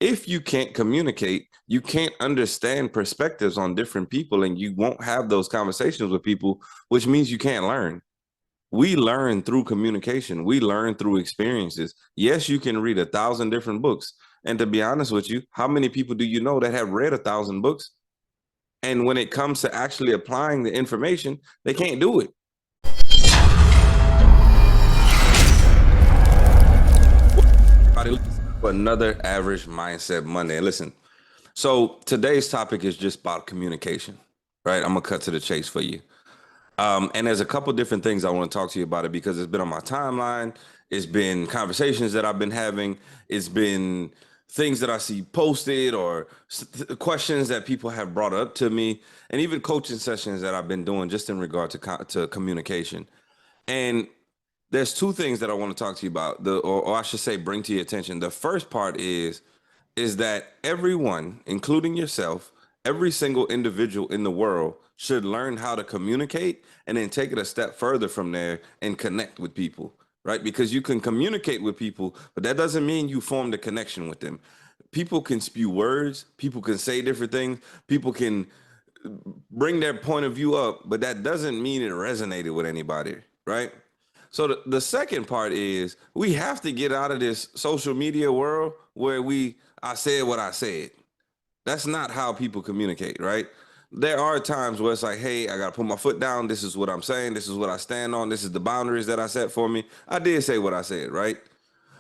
If you can't communicate, you can't understand perspectives on different people, and you won't have those conversations with people, which means you can't learn. We learn through communication. We learn through experiences. Yes, you can read 1,000 different books. And to be honest with you, how many people do you know that have read 1,000 books? And when it comes to actually applying the information, they can't do it. For another Average Mindset Monday. Listen, so today's topic is just about communication, right? I'm gonna cut to the chase for you. And there's a couple different things I want to talk to you about it because it's been on my timeline. It's been conversations that I've been having. It's been things that I see posted or questions that people have brought up to me, and even coaching sessions that I've been doing just in regard to communication. And there's two things that I want to talk to you about. Or I should say, bring to your attention. The first part is that everyone, including yourself, every single individual in the world should learn how to communicate and then take it a step further from there and connect with people, right? Because you can communicate with people, but that doesn't mean you formed a connection with them. People can spew words, people can say different things, people can bring their point of view up, but that doesn't mean it resonated with anybody, right? So the second part is we have to get out of this social media world where I said what I said. That's not how people communicate, right? There are times where it's like, hey, I gotta put my foot down. This is what I'm saying. This is what I stand on. This is the boundaries that I set for me. I did say what I said, right?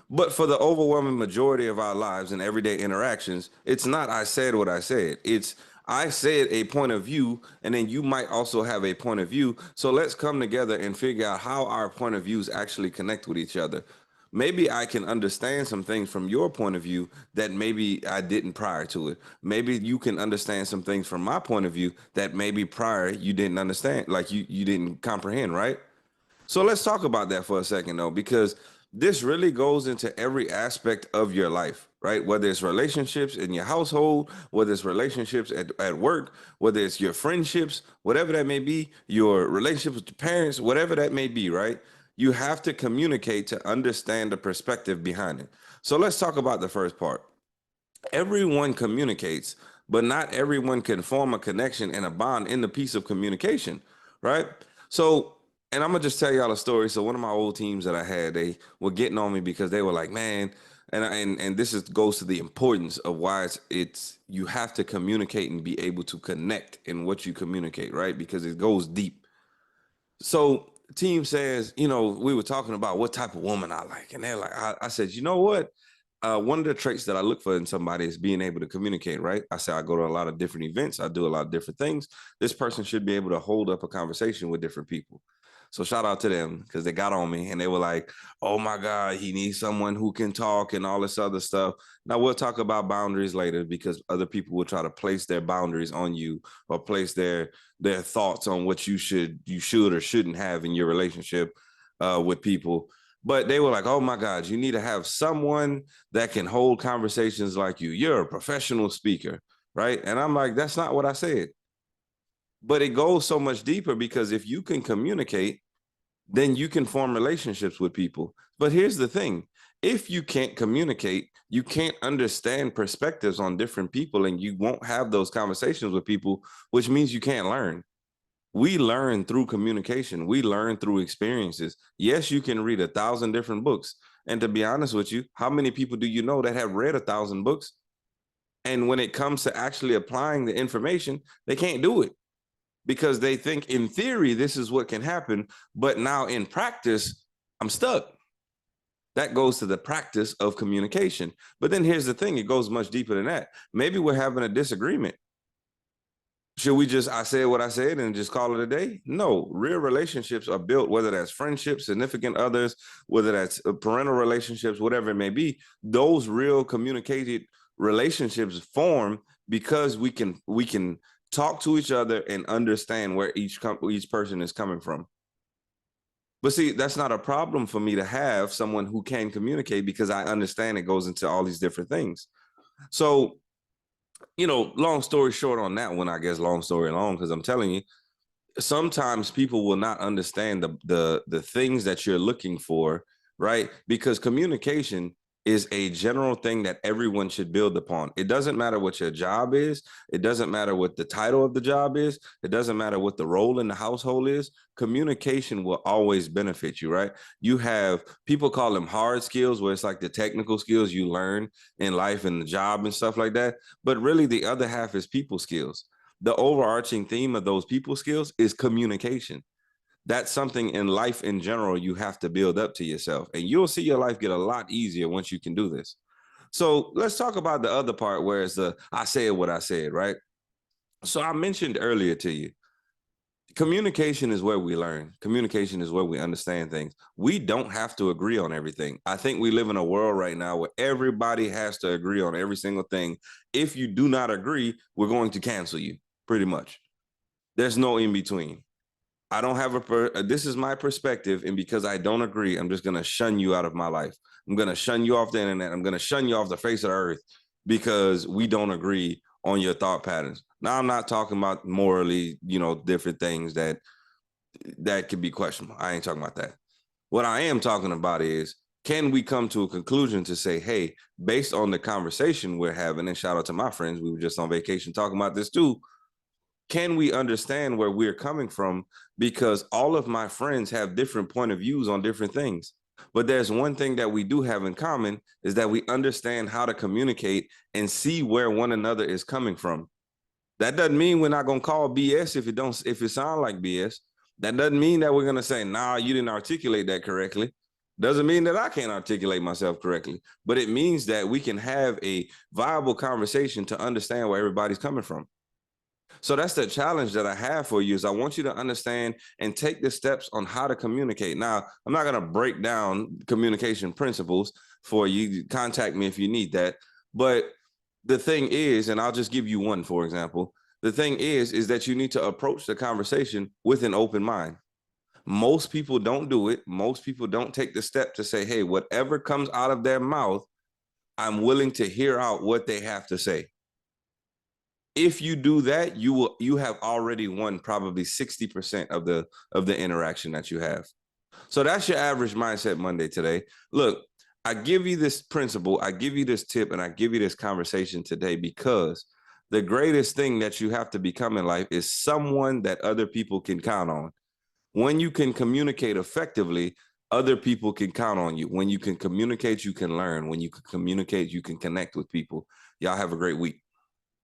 But for the overwhelming majority of our lives and everyday interactions, it's not I said what I said. It's I said a point of view, and then you might also have a point of view. So let's come together and figure out how our point of views actually connect with each other. Maybe I can understand some things from your point of view that maybe I didn't prior to it. Maybe you can understand some things from my point of view that maybe prior you didn't understand, like you didn't comprehend, right? So let's talk about that for a second, though, because this really goes into every aspect of your life, right? Whether it's relationships in your household, whether it's relationships at work, whether it's your friendships, whatever that may be, your relationships with your parents, whatever that may be, right? You have to communicate to understand the perspective behind it. So let's talk about the first part. Everyone communicates, but not everyone can form a connection and a bond in the piece of communication, right? So, and I'm gonna just tell y'all a story. So, one of my old teams that I had, they were getting on me because they were like, "Man," and this is goes to the importance of why it's you have to communicate and be able to connect in what you communicate, right? Because it goes deep. So, team says, we were talking about what type of woman I like, and they're like, I said, you know what? One of the traits that I look for in somebody is being able to communicate, right? I say I go to a lot of different events, I do a lot of different things. This person should be able to hold up a conversation with different people. So shout out to them because they got on me and they were like, oh my God, he needs someone who can talk and all this other stuff. Now we'll talk about boundaries later because other people will try to place their boundaries on you or place their thoughts on what you should or shouldn't have in your relationship with people. But they were like, oh my God, you need to have someone that can hold conversations like you. You're a professional speaker, right? And I'm like, that's not what I said. But it goes so much deeper because if you can communicate, then you can form relationships with people. But here's the thing. If you can't communicate, you can't understand perspectives on different people, and you won't have those conversations with people, which means you can't learn. We learn through communication. We learn through experiences. Yes, you can read 1,000 different books. And to be honest with you, how many people do you know that have read 1,000 books? And when it comes to actually applying the information, they can't do it because they think in theory, this is what can happen. But now in practice, I'm stuck. That goes to the practice of communication. But then here's the thing, it goes much deeper than that. Maybe we're having a disagreement. Should we just, I said what I said and just call it a day? No, real relationships are built, whether that's friendships, significant others, whether that's parental relationships, whatever it may be. Those real communicated relationships form because we can talk to each other and understand where each person is coming from. But see, that's not a problem for me to have someone who can communicate because I understand it goes into all these different things. So long story short on that one, I guess long story long, because I'm telling you, sometimes people will not understand the things that you're looking for, right? Because communication is a general thing that everyone should build upon. It doesn't matter what your job is. It doesn't matter what the title of the job is. It doesn't matter what the role in the household is. Communication will always benefit you, right? You have people call them hard skills, where it's like the technical skills you learn in life and the job and stuff like that. But really, the other half is people skills. The overarching theme of those people skills is communication. That's something in life in general you have to build up to yourself, and you'll see your life get a lot easier once you can do this. So let's talk about the other part, where it's the I said what I said, right? So I mentioned earlier to you, communication is where we learn. Communication is where we understand things. We don't have to agree on everything. I think we live in a world right now where everybody has to agree on every single thing. If you do not agree, we're going to cancel you, pretty much. There's no in between. I don't have this is my perspective, and because I don't agree, I'm just gonna shun you out of my life. I'm gonna shun you off the internet. I'm gonna shun you off the face of the earth because we don't agree on your thought patterns. Now, I'm not talking about morally, different things that could be questionable. I ain't talking about that. What I am talking about is, can we come to a conclusion to say, hey, based on the conversation we're having, and shout out to my friends, we were just on vacation talking about this too, can we understand where we're coming from? Because all of my friends have different point of views on different things. But there's one thing that we do have in common, is that we understand how to communicate and see where one another is coming from. That doesn't mean we're not going to call BS if it sounds like BS. That doesn't mean that we're going to say, nah, you didn't articulate that correctly. Doesn't mean that I can't articulate myself correctly, but it means that we can have a viable conversation to understand where everybody's coming from. So that's the challenge that I have for you, is I want you to understand and take the steps on how to communicate. Now, I'm not going to break down communication principles for you. Contact me if you need that. But the thing is, and I'll just give you one, for example, the thing is that you need to approach the conversation with an open mind. Most people don't do it. Most people don't take the step to say, hey, whatever comes out of their mouth, I'm willing to hear out what they have to say. If you do that, you have already won probably 60% of the interaction that you have. So that's your average mindset Monday today. Look, I give you this principle, I give you this tip, and I give you this conversation today because the greatest thing that you have to become in life is someone that other people can count on. When you can communicate effectively, other people can count on you. When you can communicate, you can learn. When you can communicate, you can connect with people. Y'all have a great week.